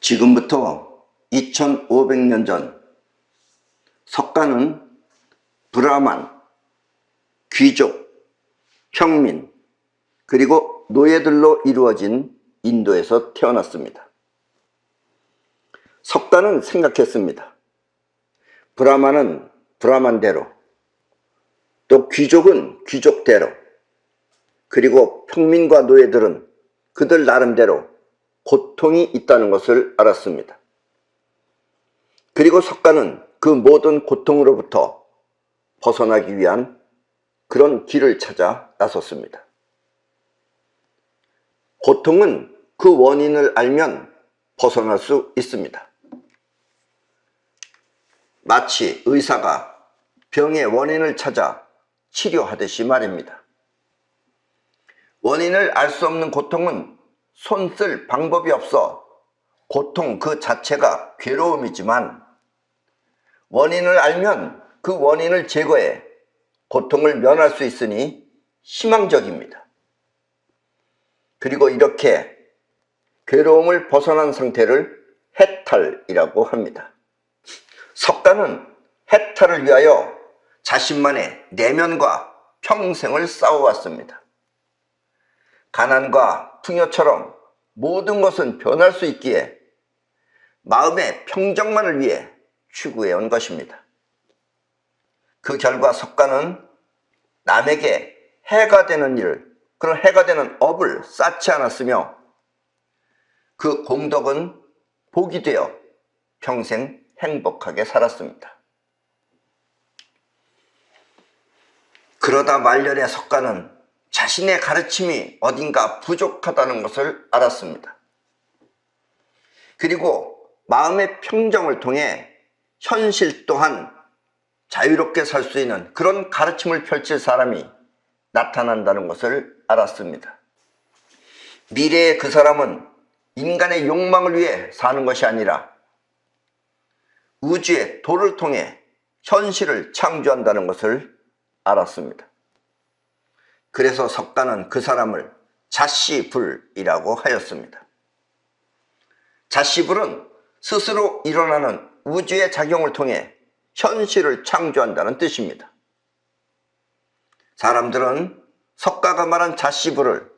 지금부터 2500년 전 석가는 브라만, 귀족, 평민, 그리고 노예들로 이루어진 인도에서 태어났습니다. 석가는 생각했습니다. 브라만은 브라만대로, 또 귀족은 귀족대로, 그리고 평민과 노예들은 그들 나름대로 고통이 있다는 것을 알았습니다. 그리고 석가는 그 모든 고통으로부터 벗어나기 위한 그런 길을 찾아 나섰습니다. 고통은 그 원인을 알면 벗어날 수 있습니다. 마치 의사가 병의 원인을 찾아 치료하듯이 말입니다. 원인을 알 수 없는 고통은 손 쓸 방법이 없어 고통 그 자체가 괴로움이지만, 원인을 알면 그 원인을 제거해 고통을 면할 수 있으니 희망적입니다. 그리고 이렇게 괴로움을 벗어난 상태를 해탈이라고 합니다. 석가는 해탈을 위하여 자신만의 내면과 평생을 싸워왔습니다. 가난과 풍요처럼 모든 것은 변할 수 있기에 마음의 평정만을 위해 추구해 온 것입니다. 그 결과 석가는 남에게 해가 되는 일을, 그런 해가 되는 업을 쌓지 않았으며, 그 공덕은 복이 되어 평생 행복하게 살았습니다. 그러다 말년에 석가는 자신의 가르침이 어딘가 부족하다는 것을 알았습니다. 그리고 마음의 평정을 통해 현실 또한 자유롭게 살 수 있는 그런 가르침을 펼칠 사람이 나타난다는 것을 알았습니다. 미래의 그 사람은 인간의 욕망을 위해 사는 것이 아니라 우주의 도를 통해 현실을 창조한다는 것을 알았습니다. 그래서 석가는 그 사람을 자시불이라고 하였습니다. 자시불은 스스로 일어나는 우주의 작용을 통해 현실을 창조한다는 뜻입니다. 사람들은 석가가 말한 자시불을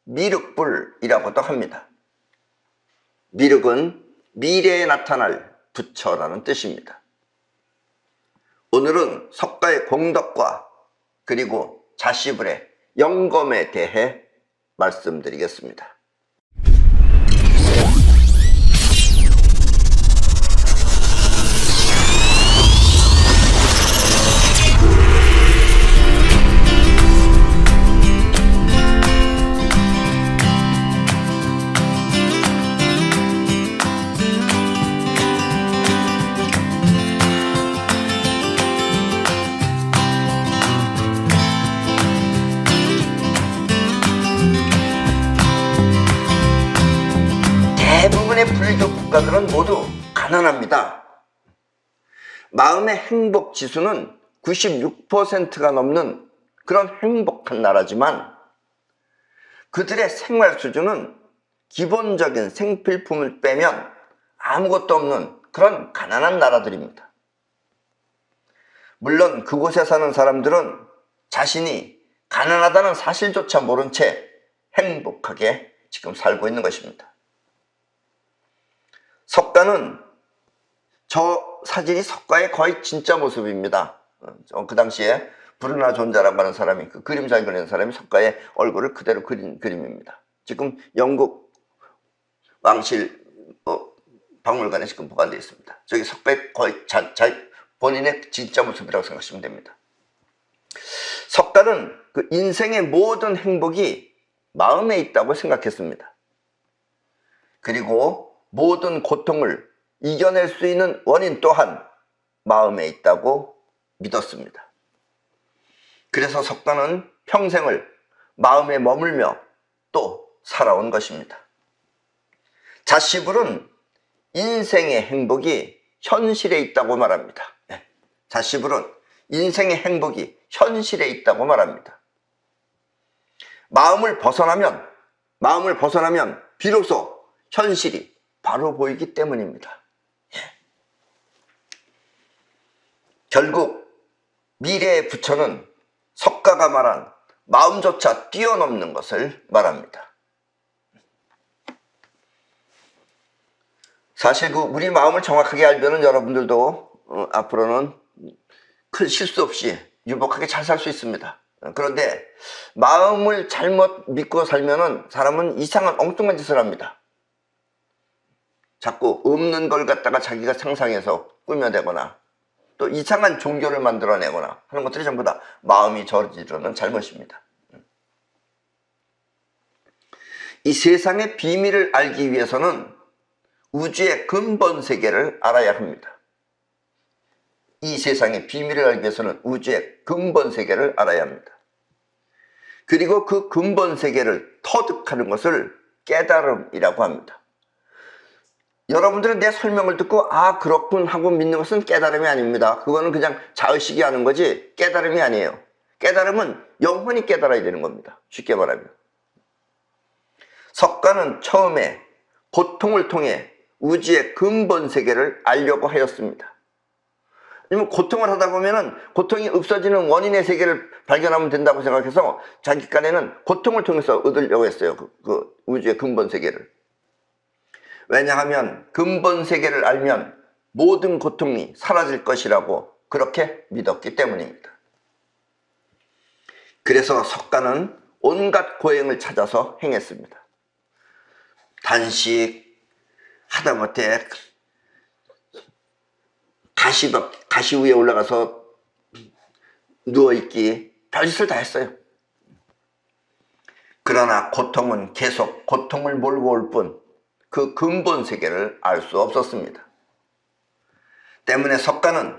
미륵불이라고도 합니다. 미륵은 미래에 나타날 부처라는 뜻입니다. 오늘은 석가의 공덕과 그리고 자시불의 영검에 대해 말씀드리겠습니다. 대부분의 불교 국가들은 모두 가난합니다. 마음의 행복 지수는 96%가 넘는 그런 행복한 나라지만, 그들의 생활 수준은 기본적인 생필품을 빼면 아무것도 없는 그런 가난한 나라들입니다. 물론 그곳에 사는 사람들은 자신이 가난하다는 사실조차 모른 채 행복하게 지금 살고 있는 것입니다. 석가는, 저 사진이 석가의 거의 진짜 모습입니다. 그 당시에 브루나 존자라고 하는 사람이, 그 그림 잘 그리는 사람이 석가의 얼굴을 그대로 그린 그림입니다. 지금 영국 왕실 박물관에 지금 보관되어 있습니다. 저기 석가의 거의 본인의 진짜 모습이라고 생각하시면 됩니다. 석가는 그 인생의 모든 행복이 마음에 있다고 생각했습니다. 그리고 모든 고통을 이겨낼 수 있는 원인 또한 마음에 있다고 믿었습니다. 그래서 석가는 평생을 마음에 머물며 또 살아온 것입니다. 자시불은 인생의 행복이 현실에 있다고 말합니다. 자시불은 인생의 행복이 현실에 있다고 말합니다. 마음을 벗어나면 비로소 현실이 바로 보이기 때문입니다. 예. 결국 미래의 부처는 석가가 말한 마음조차 뛰어넘는 것을 말합니다. 사실 우리 마음을 정확하게 알면 여러분들도 앞으로는 큰 실수 없이 유복하게 잘 살 수 있습니다. 그런데 마음을 잘못 믿고 살면은 사람은 이상한 엉뚱한 짓을 합니다. 자꾸 없는 걸 갖다가 자기가 상상해서 꾸며내거나 또 이상한 종교를 만들어내거나 하는 것들이 전부 다 마음이 저지르는 잘못입니다. 이 세상의 비밀을 알기 위해서는 우주의 근본 세계를 알아야 합니다. 이 세상의 비밀을 알기 위해서는 우주의 근본 세계를 알아야 합니다. 그리고 그 근본 세계를 터득하는 것을 깨달음이라고 합니다. 여러분들은 내 설명을 듣고 아 그렇군 하고 믿는 것은 깨달음이 아닙니다. 그거는 그냥 자의식이 하는 거지 깨달음이 아니에요. 깨달음은 영원히 깨달아야 되는 겁니다. 쉽게 말하면 석가는 처음에 고통을 통해 우주의 근본 세계를 알려고 하였습니다. 왜냐면 고통을 하다 보면은 고통이 없어지는 원인의 세계를 발견하면 된다고 생각해서 자기 깐에는 고통을 통해서 얻으려고 했어요. 그 우주의 근본 세계를. 왜냐하면 근본 세계를 알면 모든 고통이 사라질 것이라고 그렇게 믿었기 때문입니다. 그래서 석가는 온갖 고행을 찾아서 행했습니다. 단식, 하다못해 가시 위에 올라가서 누워있기, 별짓을 다 했어요. 그러나 고통은 계속 고통을 몰고 올 뿐 그 근본 세계를 알 수 없었습니다. 때문에 석가는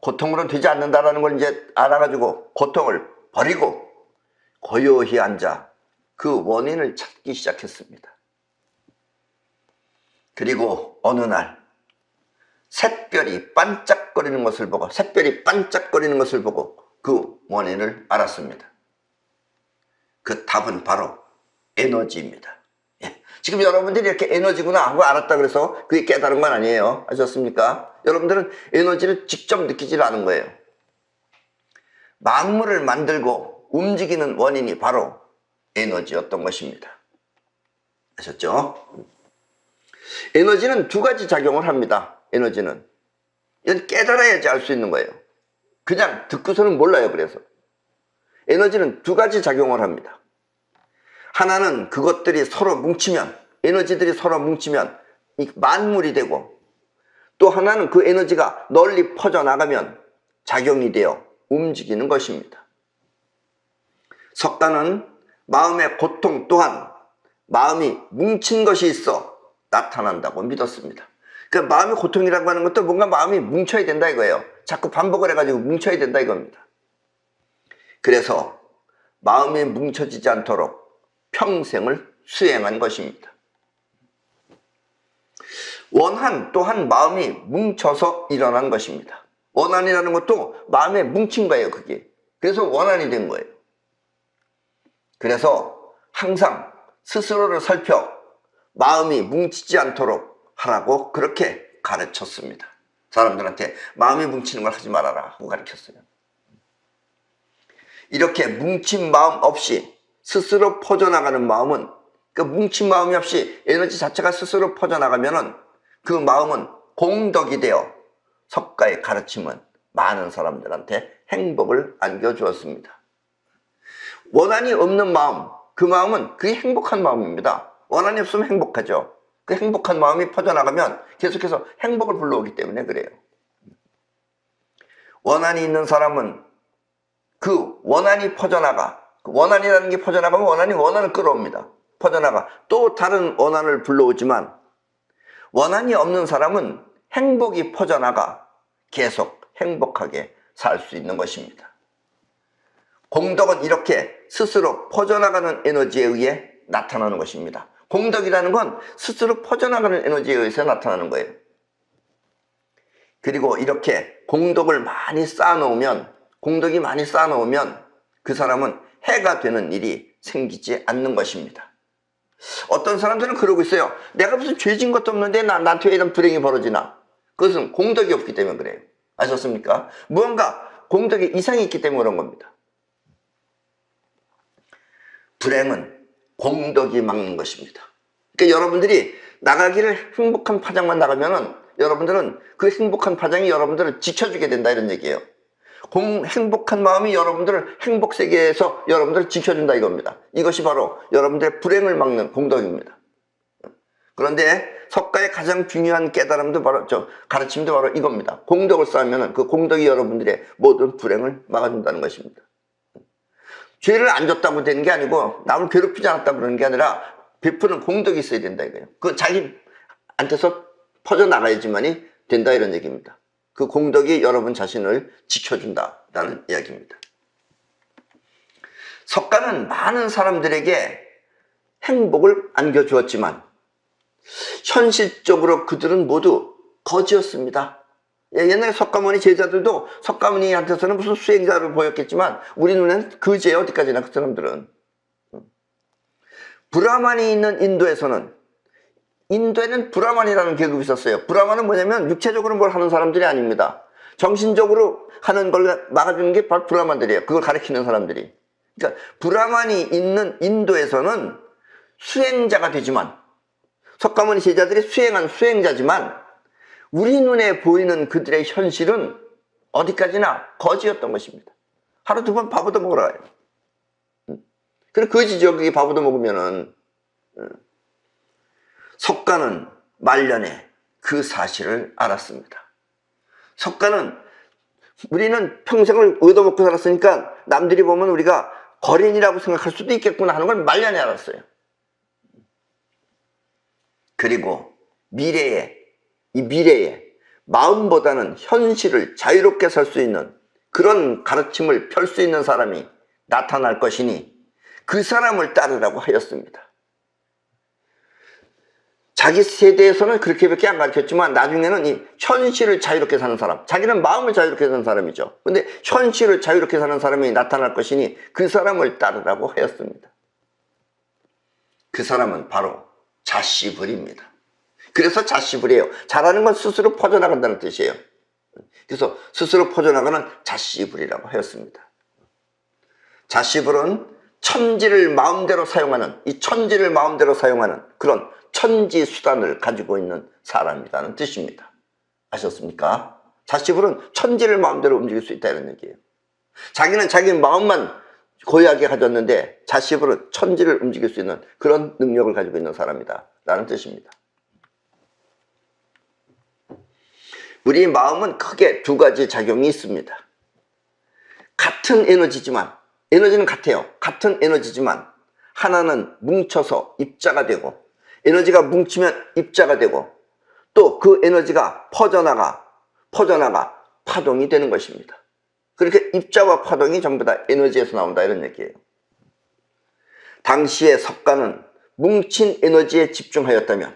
고통으로는 되지 않는다는 걸 이제 알아가지고 고통을 버리고 고요히 앉아 그 원인을 찾기 시작했습니다. 그리고 어느 날 샛별이 반짝거리는 것을 보고 그 원인을 알았습니다. 그 답은 바로 에너지입니다. 예. 지금 여러분들이 이렇게 에너지구나 하고 알았다 그래서 그게 깨달은 건 아니에요. 아셨습니까? 여러분들은 에너지를 직접 느끼질 않은 거예요. 만물을 만들고 움직이는 원인이 바로 에너지였던 것입니다. 아셨죠? 에너지는 두 가지 작용을 합니다. 에너지는 이건 깨달아야지 알 수 있는 거예요. 그냥 듣고서는 몰라요. 그래서 에너지는 두 가지 작용을 합니다. 하나는 그것들이 서로 뭉치면, 에너지들이 서로 뭉치면 이 만물이 되고, 또 하나는 그 에너지가 널리 퍼져나가면 작용이 되어 움직이는 것입니다. 석가는 마음의 고통 또한 마음이 뭉친 것이 있어 나타난다고 믿었습니다. 그러니까 마음의 고통이라고 하는 것도 뭔가 마음이 뭉쳐야 된다 이거예요. 자꾸 반복을 해가지고 뭉쳐야 된다 이겁니다. 그래서 마음이 뭉쳐지지 않도록 평생을 수행한 것입니다. 원한 또한 마음이 뭉쳐서 일어난 것입니다. 원한이라는 것도 마음에 뭉친 거예요. 그게. 그래서 원한이 된 거예요. 그래서 항상 스스로를 살펴 마음이 뭉치지 않도록 하라고 그렇게 가르쳤습니다. 사람들한테 마음이 뭉치는 걸 하지 말아라 하고 가르쳤어요. 이렇게 뭉친 마음 없이 스스로 퍼져나가는 마음은, 그 뭉친 마음이 없이 에너지 자체가 스스로 퍼져나가면은 그 마음은 공덕이 되어 석가의 가르침은 많은 사람들한테 행복을 안겨주었습니다. 원한이 없는 마음, 그 마음은 그게 행복한 마음입니다. 원한이 없으면 행복하죠. 그 행복한 마음이 퍼져나가면 계속해서 행복을 불러오기 때문에 그래요. 원한이 있는 사람은 그 원한이 퍼져나가, 그 원한이라는 게 퍼져나가면 원한이 원한을 끌어옵니다. 퍼져나가 또 다른 원한을 불러오지만, 원한이 없는 사람은 행복이 퍼져나가 계속 행복하게 살 수 있는 것입니다. 공덕은 이렇게 스스로 퍼져나가는 에너지에 의해 나타나는 것입니다. 공덕이라는 건 스스로 퍼져나가는 에너지에 의해서 나타나는 거예요. 그리고 이렇게 공덕을 많이 쌓아놓으면, 공덕이 많이 쌓아놓으면 그 사람은 해가 되는 일이 생기지 않는 것입니다. 어떤 사람들은 그러고 있어요. 내가 무슨 죄진 것도 없는데 나한테 왜 이런 불행이 벌어지나? 그것은 공덕이 없기 때문에 그래요. 아셨습니까? 무언가 공덕에 이상이 있기 때문에 그런 겁니다. 불행은 공덕이 막는 것입니다. 그러니까 여러분들이 나가기를 행복한 파장만 나가면은 여러분들은 그 행복한 파장이 여러분들을 지켜주게 된다 이런 얘기예요. 행복한 마음이 여러분들을 행복세계에서 여러분들을 지켜준다 이겁니다. 이것이 바로 여러분들의 불행을 막는 공덕입니다. 그런데 석가의 가장 중요한 깨달음도 바로 가르침도 바로 이겁니다. 공덕을 쌓으면 그 공덕이 여러분들의 모든 불행을 막아준다는 것입니다. 죄를 안 줬다고 되는 게 아니고 남을 괴롭히지 않았다고 그러는 게 아니라 베푸는 공덕이 있어야 된다 이거예요. 그 자기한테서 퍼져나가야지만이 된다 이런 얘기입니다. 그 공덕이 여러분 자신을 지켜준다라는 이야기입니다. 석가는 많은 사람들에게 행복을 안겨주었지만 현실적으로 그들은 모두 거지였습니다. 옛날에 석가모니 제자들도 석가모니한테서는 무슨 수행자를 보였겠지만 우리 눈에는 거지예요. 어디까지나 그 사람들은. 브라만이 있는 인도에는 브라만이라는 계급이 있었어요. 브라만은 뭐냐면 육체적으로 뭘 하는 사람들이 아닙니다. 정신적으로 하는 걸 막아주는 게 바로 브라만들이에요. 그걸 가르치는 사람들이. 그러니까 브라만이 있는 인도에서는 수행자가 되지만 석가모니 제자들이 수행한 수행자지만 우리 눈에 보이는 그들의 현실은 어디까지나 거지였던 것입니다. 하루 두 번 밥부터 먹으러 가요. 그리고 거지죠. 그게 밥부터 먹으면은. 석가는 말년에 그 사실을 알았습니다. 석가는 우리는 평생을 얻어먹고 살았으니까 남들이 보면 우리가 거린이라고 생각할 수도 있겠구나 하는 걸 말년에 알았어요. 그리고 이 미래에 마음보다는 현실을 자유롭게 살 수 있는 그런 가르침을 펼 수 있는 사람이 나타날 것이니 그 사람을 따르라고 하였습니다. 자기 세대에서는 그렇게밖에 안 가르쳤지만 나중에는 이 현실을 자유롭게 사는 사람, 자기는 마음을 자유롭게 사는 사람이죠. 근데 현실을 자유롭게 사는 사람이 나타날 것이니 그 사람을 따르라고 하였습니다. 그 사람은 바로 자시불입니다. 그래서 자시불이에요. 잘하는 건 스스로 퍼져나간다는 뜻이에요. 그래서 스스로 퍼져나가는 자시불이라고 하였습니다. 자시불은 천지를 마음대로 사용하는, 이 천지를 마음대로 사용하는 그런 천지 수단을 가지고 있는 사람이라는 뜻입니다. 아셨습니까? 자시불은 천지를 마음대로 움직일 수 있다 이런 얘기예요. 자기는 자기 마음만 고유하게 가졌는데 자시불은 천지를 움직일 수 있는 그런 능력을 가지고 있는 사람이다 라는 뜻입니다. 우리 마음은 크게 두 가지 작용이 있습니다. 같은 에너지지만, 에너지는 같아요. 같은 에너지지만 하나는 뭉쳐서 입자가 되고 에너지가 뭉치면 입자가 되고 또 그 에너지가 퍼져나가 파동이 되는 것입니다. 그렇게 입자와 파동이 전부 다 에너지에서 나온다 이런 얘기예요. 당시에 석가는 뭉친 에너지에 집중하였다면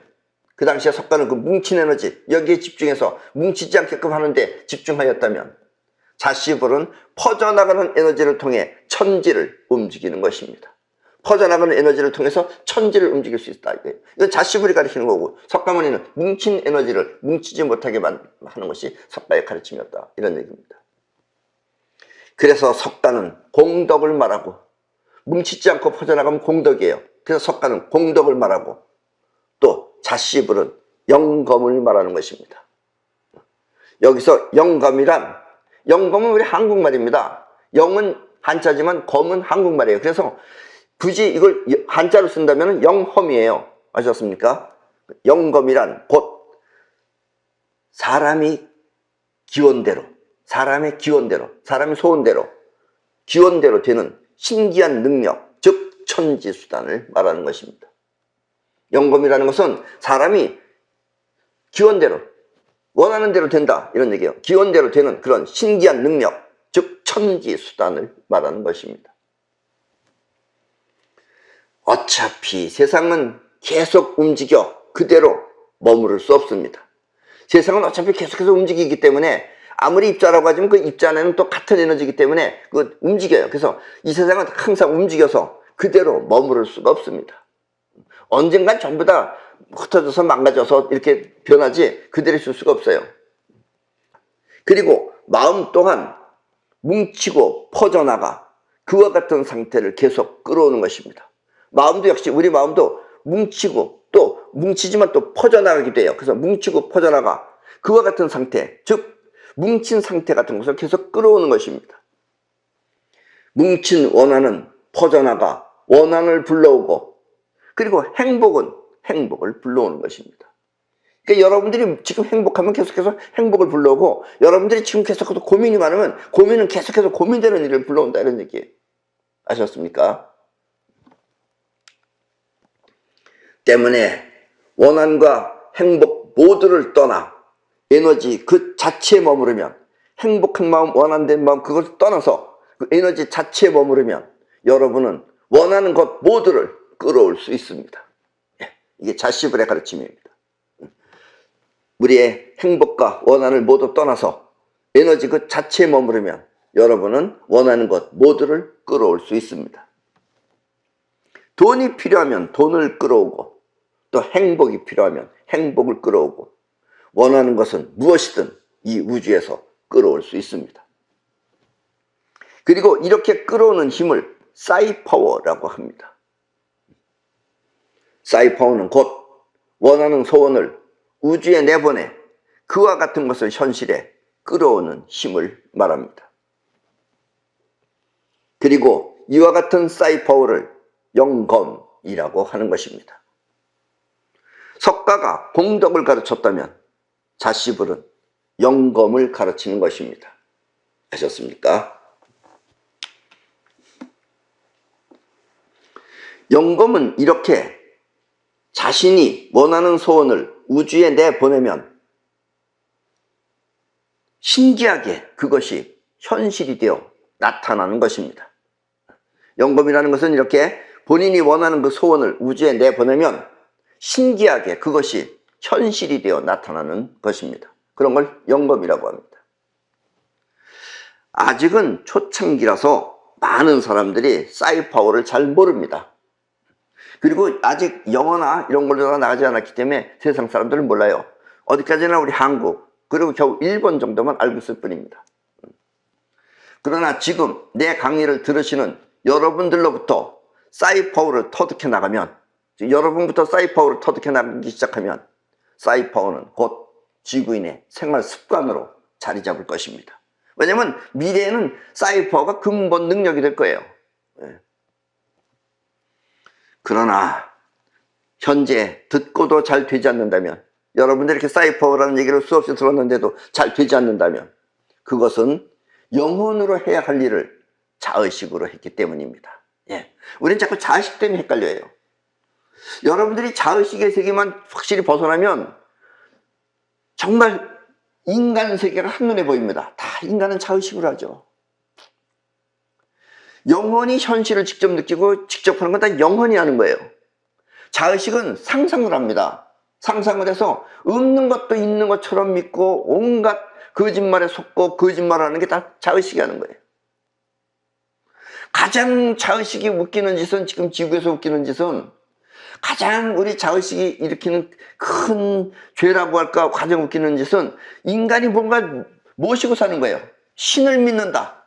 그 당시에 석가는 그 뭉친 에너지 여기에 집중해서 뭉치지 않게끔 하는데 집중하였다면 자시불은 퍼져나가는 에너지를 통해 천지를 움직이는 것입니다. 퍼져나가는 에너지를 통해서 천지를 움직일 수 있다. 이건 자시불이 가르치는 거고 석가모니는 뭉친 에너지를 뭉치지 못하게 하는 것이 석가의 가르침이었다. 이런 얘기입니다. 그래서 석가는 공덕을 말하고 뭉치지 않고 퍼져나가면 공덕이에요. 그래서 석가는 공덕을 말하고 또 자시불은 영검을 말하는 것입니다. 여기서 영검은 우리 한국말입니다. 영은 한자지만 검은 한국말이에요. 그래서 굳이 이걸 한자로 쓴다면 영험이에요. 아셨습니까? 영검이란 곧 사람의 기원대로, 사람의 소원대로, 기원대로 되는 신기한 능력, 즉 천지수단을 말하는 것입니다. 영검이라는 것은 사람이 기원대로, 원하는 대로 된다 이런 얘기예요. 기원대로 되는 그런 신기한 능력, 즉 천지수단을 말하는 것입니다. 어차피 세상은 계속 움직여 그대로 머무를 수 없습니다. 세상은 어차피 계속해서 움직이기 때문에 아무리 입자라고 하지만 그 입자 안에는 또 같은 에너지이기 때문에 그 움직여요. 그래서 이 세상은 항상 움직여서 그대로 머무를 수가 없습니다. 언젠간 전부 다 흩어져서 망가져서 이렇게 변하지 그대로 있을 수가 없어요. 그리고 마음 또한 뭉치고 퍼져나가 그와 같은 상태를 계속 끌어오는 것입니다. 마음도 역시 우리 마음도 뭉치고 또 뭉치지만 또 퍼져나가기도 돼요. 그래서 뭉치고 퍼져나가 그와 같은 상태, 즉 뭉친 상태 같은 것을 계속 끌어오는 것입니다. 뭉친 원한은 퍼져나가 원한을 불러오고 그리고 행복은 행복을 불러오는 것입니다. 그러니까 여러분들이 지금 행복하면 계속해서 행복을 불러오고 여러분들이 지금 계속해서 고민이 많으면 고민은 계속해서 고민되는 일을 불러온다 이런 얘기예요. 아셨습니까? 때문에 원한과 행복 모두를 떠나 에너지 그 자체에 머무르면 행복한 마음, 원한된 마음 그것을 떠나서 그 에너지 자체에 머무르면 여러분은 원하는 것 모두를 끌어올 수 있습니다. 이게 자시불의 가르침입니다. 우리의 행복과 원한을 모두 떠나서 에너지 그 자체에 머무르면 여러분은 원하는 것 모두를 끌어올 수 있습니다. 돈이 필요하면 돈을 끌어오고 또 행복이 필요하면 행복을 끌어오고 원하는 것은 무엇이든 이 우주에서 끌어올 수 있습니다. 그리고 이렇게 끌어오는 힘을 싸이파워라고 합니다. 싸이파워는 곧 원하는 소원을 우주에 내보내 그와 같은 것을 현실에 끌어오는 힘을 말합니다. 그리고 이와 같은 싸이파워를 영검이라고 하는 것입니다. 석가가 공덕을 가르쳤다면 자시불은 영검을 가르치는 것입니다. 아셨습니까? 영검은 이렇게 자신이 원하는 소원을 우주에 내보내면 신기하게 그것이 현실이 되어 나타나는 것입니다. 영검이라는 것은 이렇게 본인이 원하는 그 소원을 우주에 내보내면 신기하게 그것이 현실이 되어 나타나는 것입니다. 그런 걸 영검이라고 합니다. 아직은 초창기라서 많은 사람들이 싸이파워를 잘 모릅니다. 그리고 아직 영어나 이런 걸로 나가지 않았기 때문에 세상 사람들은 몰라요. 어디까지나 우리 한국 그리고 겨우 일본 정도만 알고 있을 뿐입니다. 그러나 지금 내 강의를 들으시는 여러분들로부터 싸이파워를 터득해 나가면 여러분부터 싸이파워를 터득해 나가기 시작하면 싸이파워는 곧 지구인의 생활 습관으로 자리 잡을 것입니다. 왜냐하면 미래에는 싸이파워가 근본 능력이 될 거예요. 그러나 현재 듣고도 잘 되지 않는다면 여러분들이 이렇게 싸이파워라는 얘기를 수없이 들었는데도 잘 되지 않는다면 그것은 영혼으로 해야 할 일을 자의식으로 했기 때문입니다. 우리는 자꾸 자의식 때문에 헷갈려요. 여러분들이 자의식의 세계만 확실히 벗어나면 정말 인간 세계가 한눈에 보입니다. 다 인간은 자의식으로 하죠. 영혼이 현실을 직접 느끼고 직접 하는 건 다 영혼이 하는 거예요. 자의식은 상상을 합니다. 상상을 해서 없는 것도 있는 것처럼 믿고 온갖 거짓말에 속고 거짓말하는 게 다 자의식이 하는 거예요. 가장 자의식이 웃기는 짓은 지금 지구에서 웃기는 짓은 가장 우리 자의식이 일으키는 큰 죄라고 할까 가장 웃기는 짓은 인간이 뭔가 모시고 사는 거예요. 신을 믿는다.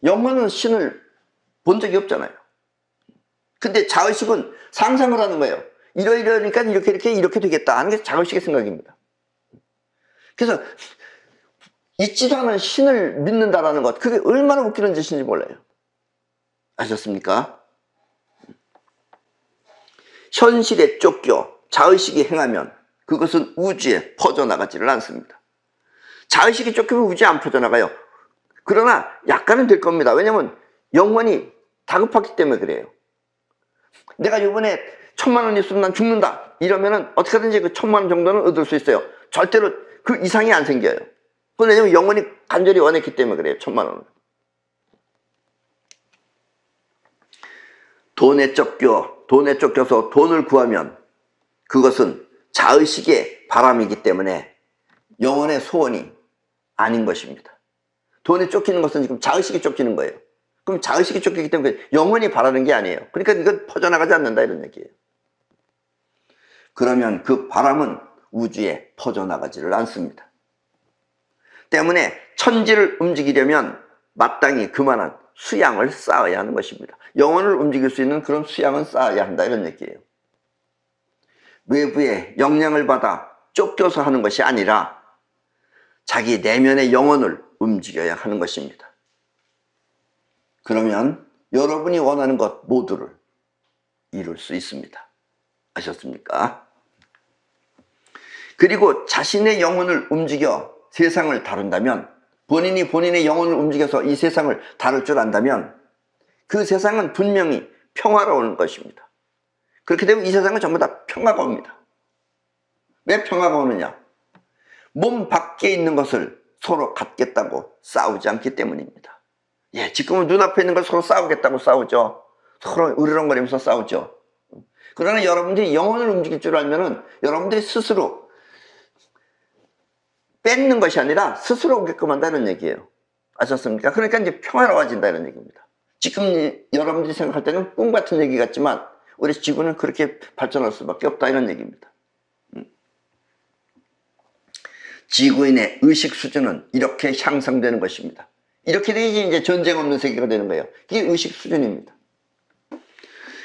영혼은 신을 본 적이 없잖아요. 근데 자의식은 상상을 하는 거예요. 이러니까 이렇게 되겠다 하는 게 자의식의 생각입니다. 그래서 있지도 않은 신을 믿는다라는 것, 그게 얼마나 웃기는 짓인지 몰라요. 아셨습니까? 현실에 쫓겨 자의식이 행하면 그것은 우주에 퍼져나가지를 않습니다. 자의식이 쫓기면 우주에 안 퍼져나가요. 그러나 약간은 될 겁니다. 왜냐하면 영혼이 다급하기 때문에 그래요. 내가 이번에 1000만 원 있으면 난 죽는다 이러면은 어떻게든지 그 1000만 원 정도는 얻을 수 있어요. 절대로 그 이상이 안 생겨요. 왜냐면 영혼이 간절히 원했기 때문에 그래요. 1000만 원을. 돈에 쫓겨서 돈을 구하면 그것은 자의식의 바람이기 때문에 영혼의 소원이 아닌 것입니다. 돈에 쫓기는 것은 지금 자의식이 쫓기는 거예요. 그럼 자의식이 쫓기기 때문에 영혼이 바라는 게 아니에요. 그러니까 이건 퍼져나가지 않는다 이런 얘기예요. 그러면 그 바람은 우주에 퍼져나가지를 않습니다. 때문에 천지를 움직이려면 마땅히 그만한 수양을 쌓아야 하는 것입니다. 영혼을 움직일 수 있는 그런 수양은 쌓아야 한다, 이런 얘기예요. 외부의 영향을 받아 쫓겨서 하는 것이 아니라 자기 내면의 영혼을 움직여야 하는 것입니다. 그러면 여러분이 원하는 것 모두를 이룰 수 있습니다. 아셨습니까? 그리고 자신의 영혼을 움직여 세상을 다룬다면, 본인이 본인의 영혼을 움직여서 이 세상을 다룰 줄 안다면 그 세상은 분명히 평화로운 것입니다. 그렇게 되면 이 세상은 전부 다 평화가 옵니다. 왜 평화가 오느냐? 몸 밖에 있는 것을 서로 갖겠다고 싸우지 않기 때문입니다. 예, 지금은 눈앞에 있는 걸 서로 싸우겠다고 싸우죠. 서로 으르렁거리면서 싸우죠. 그러나 여러분들이 영혼을 움직일 줄 알면은 여러분들이 스스로 뺏는 것이 아니라 스스로 오게끔 한다는 얘기예요. 아셨습니까? 그러니까 이제 평화로워진다는 얘기입니다. 지금 여러분들이 생각할 때는 꿈 같은 얘기 같지만 우리 지구는 그렇게 발전할 수밖에 없다, 이런 얘기입니다. 지구인의 의식 수준은 이렇게 향상되는 것입니다. 이렇게 되야지 이제 전쟁 없는 세계가 되는 거예요. 이게 의식 수준입니다.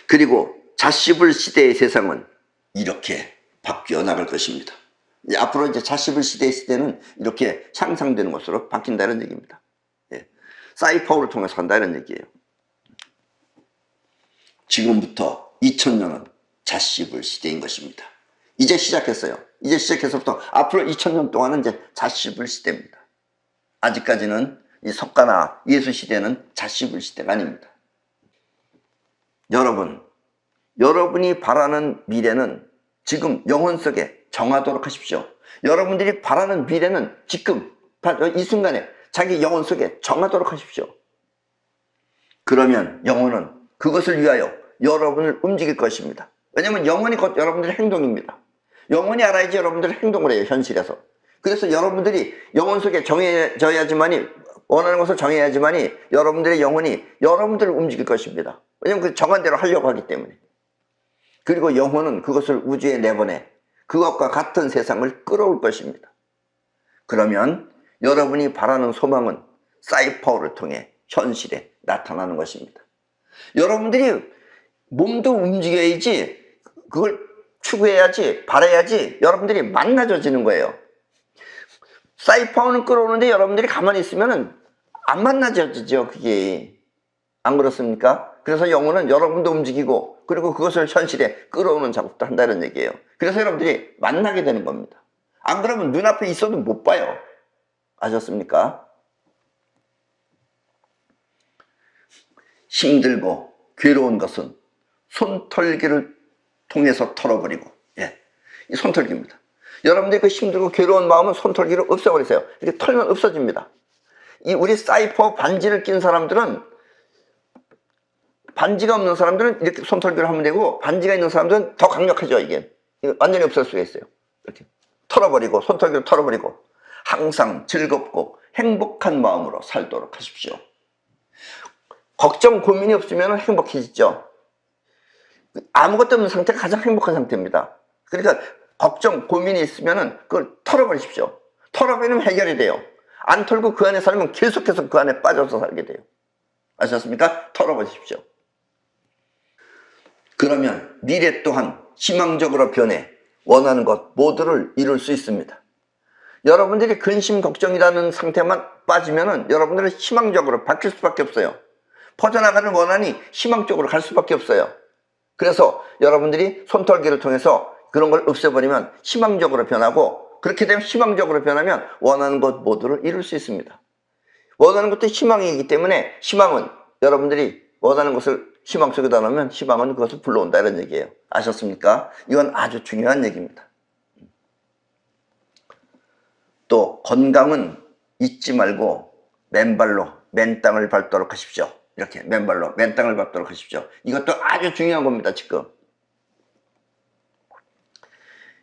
그리고 자씨불 시대의 세상은 이렇게 바뀌어 나갈 것입니다. 앞으로 이제 자씨불 시대의 시대는 이렇게 향상되는 것으로 바뀐다는 얘기입니다. 예. 사이퍼를 통해서 한다는 얘기예요. 지금부터 2000년은 자씨불 시대인 것입니다. 이제 시작했어요. 이제 시작해서부터 앞으로 2000년 동안은 이제 자씨불 시대입니다. 아직까지는 이 석가나 예수 시대는 자씨불 시대가 아닙니다. 여러분이 바라는 미래는 지금 영혼 속에 정하도록 하십시오. 여러분들이 바라는 미래는 지금 이 순간에 자기 영혼 속에 정하도록 하십시오. 그러면 영혼은 그것을 위하여 여러분을 움직일 것입니다. 왜냐하면 영혼이 곧 여러분들의 행동입니다. 영혼이 알아야지 여러분들이 행동을 해요, 현실에서. 그래서 여러분들이 영혼 속에 정해져야지만이, 원하는 것을 정해야지만이 여러분들의 영혼이 여러분들을 움직일 것입니다. 왜냐하면 그 정한 대로 하려고 하기 때문에. 그리고 영혼은 그것을 우주에 내보내 그것과 같은 세상을 끌어올 것입니다. 그러면 여러분이 바라는 소망은 사이퍼를 통해 현실에 나타나는 것입니다. 여러분들이 몸도 움직여야지, 그걸 추구해야지, 바라야지 여러분들이 만나져지는 거예요. 사이퍼는 끌어오는데 여러분들이 가만히 있으면 안 만나져지죠, 그게. 안 그렇습니까? 그래서 영혼은 여러분도 움직이고 그리고 그것을 현실에 끌어오는 작업도 한다는 얘기예요. 그래서 여러분들이 만나게 되는 겁니다. 안 그러면 눈앞에 있어도 못 봐요. 아셨습니까? 힘들고 괴로운 것은 손털기를 통해서 털어버리고, 예, 이 손털기입니다. 여러분들이 그 힘들고 괴로운 마음은 손털기로 없애버리세요. 이렇게 털면 없어집니다. 우리 사이퍼 반지를 낀 사람들은, 반지가 없는 사람들은 이렇게 손털기를 하면 되고, 반지가 있는 사람들은 더 강력하죠. 이게 완전히 없앨 수가 있어요. 이렇게 털어버리고, 손털기로 털어버리고, 항상 즐겁고 행복한 마음으로 살도록 하십시오. 걱정, 고민이 없으면 행복해지죠. 아무것도 없는 상태가 가장 행복한 상태입니다. 그러니까 걱정, 고민이 있으면 그걸 털어버리십시오. 털어버리면 해결이 돼요. 안 털고 그 안에 살면 계속해서 그 안에 빠져서 살게 돼요. 아셨습니까? 털어버리십시오. 그러면 미래 또한 희망적으로 변해 원하는 것 모두를 이룰 수 있습니다. 여러분들이 근심, 걱정이라는 상태만 빠지면 여러분들은 희망적으로 바뀔 수밖에 없어요. 퍼져나가는 원한이 희망적으로 갈 수밖에 없어요. 그래서 여러분들이 손털기를 통해서 그런 걸 없애버리면 희망적으로 변하고, 그렇게 되면 희망적으로 변하면 원하는 것 모두를 이룰 수 있습니다. 원하는 것도 희망이기 때문에, 희망은 여러분들이 원하는 것을 희망 속에다 넣으면 희망은 그것을 불러온다, 이런 얘기예요. 아셨습니까? 이건 아주 중요한 얘기입니다. 또 건강은 잊지 말고 맨발로 맨 땅을 밟도록 하십시오. 이렇게 맨발로 맨 땅을 밟도록 하십시오. 이것도 아주 중요한 겁니다. 지금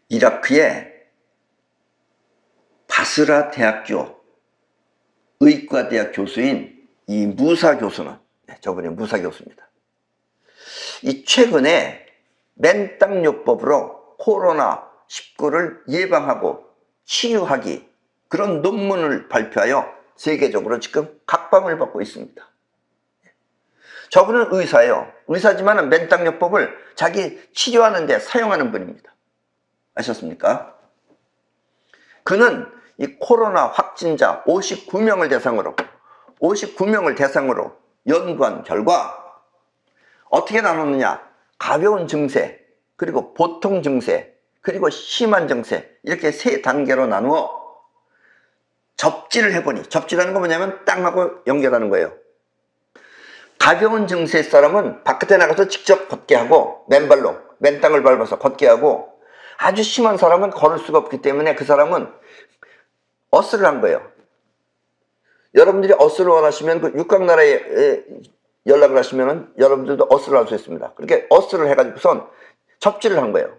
이라크의 바스라 대학교 의과대학 교수인 이 무사 교수는, 저분이 무사 교수입니다. 이 최근에 맨땅 요법으로 코로나19를 예방하고 치유하기, 그런 논문을 발표하여 세계적으로 지금 각광을 받고 있습니다. 저분은 의사예요. 의사지만 맨땅요법을 자기 치료하는 데 사용하는 분입니다. 아셨습니까? 그는 이 코로나 확진자 59명을 대상으로 연구한 결과 어떻게 나눴느냐? 가벼운 증세, 그리고 보통 증세, 그리고 심한 증세, 이렇게 세 단계로 나누어 접지를 해보니, 접지라는 건 뭐냐면 땅하고 연결하는 거예요. 가벼운 증세의 사람은 바깥에 나가서 직접 걷게 하고, 맨발로 맨땅을 밟아서 걷게 하고, 아주 심한 사람은 걸을 수가 없기 때문에 그 사람은 어스를 한 거예요. 여러분들이 어스를 원하시면 그 육각나라에 연락을 하시면 여러분들도 어스를 할 수 있습니다. 그렇게 어스를 해가지고선 접지를 한 거예요.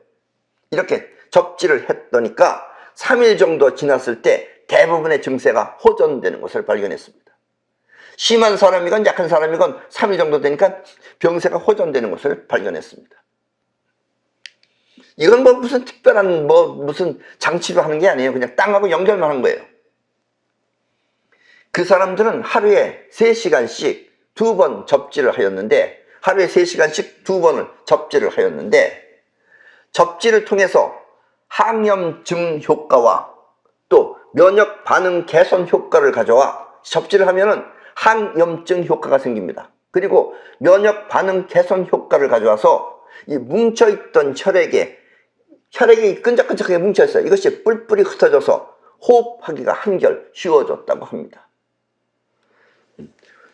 이렇게 접지를 했더니까 3일 정도 지났을 때 대부분의 증세가 호전되는 것을 발견했습니다. 심한 사람이건 약한 사람이건 3일 정도 되니까 병세가 호전되는 것을 발견했습니다. 이건 뭐 무슨 특별한 무슨 장치로 하는 게 아니에요. 그냥 땅하고 연결만 한 거예요. 그 사람들은 하루에 3시간씩 2번 접지를 하였는데, 하루에 3시간씩 2번을 접지를 하였는데, 접지를 통해서 항염증 효과와 또 면역 반응 개선 효과를 가져와, 접지를 하면은 항염증 효과가 생깁니다. 그리고 면역 반응 개선 효과를 가져와서 이 뭉쳐있던 혈액이 끈적끈적하게 뭉쳐있어요. 이것이 뿔뿔이 흩어져서 호흡하기가 한결 쉬워졌다고 합니다.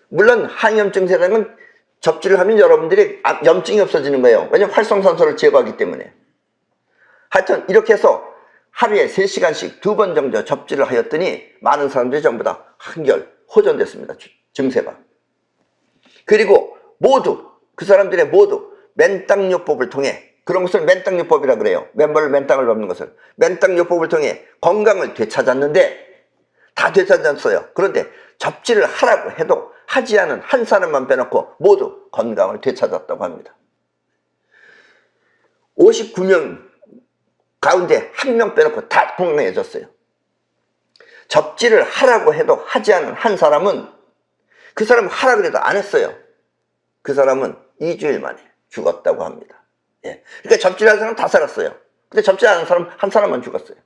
물론 항염증세라는 건 접지를 하면 여러분들이 염증이 없어지는 거예요. 왜냐하면 활성산소를 제거하기 때문에. 하여튼 이렇게 해서 하루에 3시간씩 2번 정도 접지를 하였더니 많은 사람들이 전부 다 한결 호전됐습니다. 증세가. 그리고 그 사람들의 모두 맨땅요법을 통해, 그런 것을 맨땅요법이라 그래요. 맨발로 맨땅을 밟는 것을. 맨땅요법을 통해 건강을 되찾았는데, 다 되찾았어요. 그런데 접지를 하라고 해도 하지 않은 한 사람만 빼놓고 모두 건강을 되찾았다고 합니다. 59명 가운데 한 명 빼놓고 다 건강해졌어요. 접지를 하라고 해도 하지 않은 한 사람은, 그 사람은 하라고 해도 안 했어요. 그 사람은 2주일 만에 죽었다고 합니다. 예. 그러니까 접지를 하는 사람은 다 살았어요. 근데 접지 않은 사람 한 사람만 죽었어요.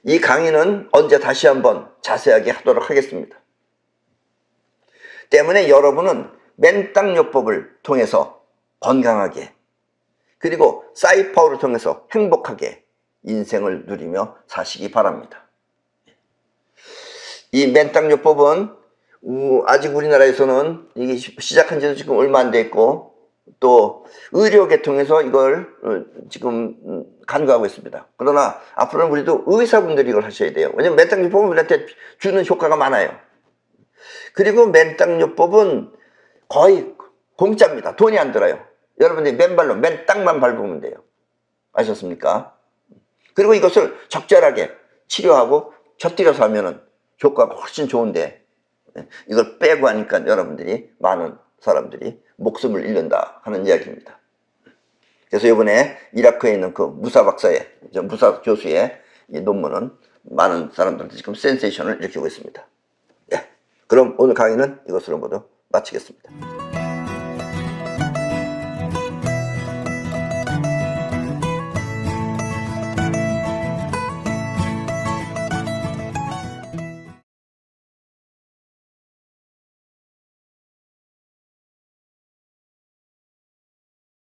이 강의는 언제 다시 한번 자세하게 하도록 하겠습니다. 때문에 여러분은 맨땅요법을 통해서 건강하게, 그리고 사이파워를 통해서 행복하게 인생을 누리며 사시기 바랍니다. 이 맨땅요법은 아직 우리나라에서는 이게 시작한 지도 지금 얼마 안 됐고, 또 의료계통에서 이걸 지금 간과하고 있습니다. 그러나 앞으로는 우리도 의사분들이 이걸 하셔야 돼요. 왜냐면 맨땅요법은 우리한테 주는 효과가 많아요. 그리고 맨땅요법은 거의 공짜입니다. 돈이 안 들어요. 여러분들이 맨발로 맨땅만 밟으면 돼요. 아셨습니까? 그리고 이것을 적절하게 치료하고 곁들여서 하면은 효과가 훨씬 좋은데, 이걸 빼고 하니까 여러분들이, 많은 사람들이 목숨을 잃는다 하는 이야기입니다. 그래서 이번에 이라크에 있는 그 무사 교수의 이 논문은 많은 사람들한테 지금 센세이션을 일으키고 있습니다. 예. 그럼 오늘 강의는 이것으로 모두 마치겠습니다.